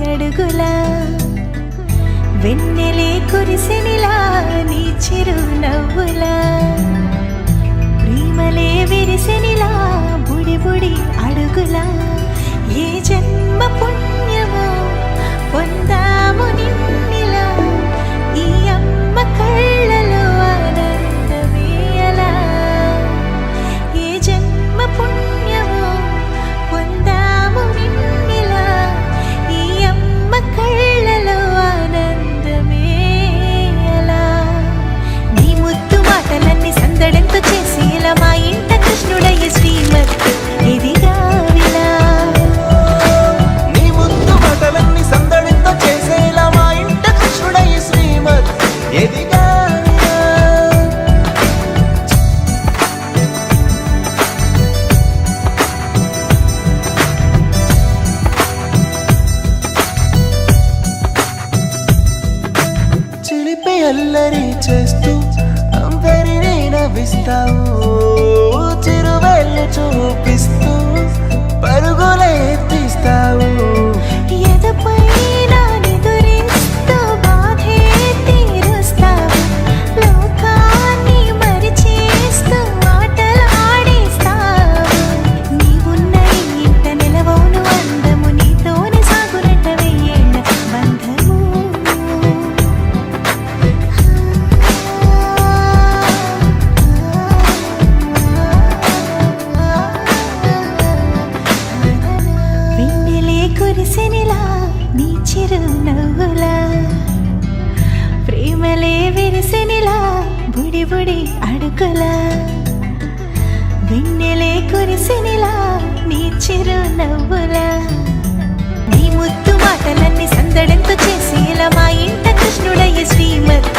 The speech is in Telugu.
అడుగులా వెన్నెలే కురిసెనిలా నీ చిరు నవ్వులా ప్రేమలే విరిసెనిలా బుడి బుడి అడుగులా ఏ జన్మ పుణ్యమో పొందాము నిన్నిలా ఈ అమ్మ కళ్ళలో ఆనందమే అలా ఏ జన్మ పుణ్యమో పొందాము నిన్నిలా ఈ అమ్మ కళ్ళలో ఆనందమే అలా నీ ముద్దు మాటలన్నీ సందడంతో చేసేలా మా ఇంట కృష్ణుడయ్య శ్రీమత్ ఇదిగా విలా నీ ముద్దు మాటలన్నీ సందడితో చేసేలా మా ఇంట కృష్ణుడయ్య శ్రీమత్ ఎదిగా చిలిపి అల్లరి చేస్తూ అందరినీ నవ్విస్తావు చిరువేళ్ళు చూపిస్తూ పరుగులే తీస్తావు ఎదపై నా నిదురిస్తూ బాధే తీరుస్తావు లోకాన్ని మరిచేస్తూ ఆటలు ఆడేస్తావు నీవున్న ఈ ఇంట నిలవవును అందము నీతోనే సాగునట్ట వెయ్యేళ్ళ బంధము వెన్నెలే కురిసెనిలా నీ చిరు నవ్వులా ప్రేమలే విరిసెనిలా బుడి బుడి అడుగులా వెన్నెలే కురిసెనిలా నీ చిరు నవ్వులా నీ ముద్దు మాటలన్నీ సందడంతో చేసేలా మా ఇంట కృష్ణుడయ్య శ్రీమత్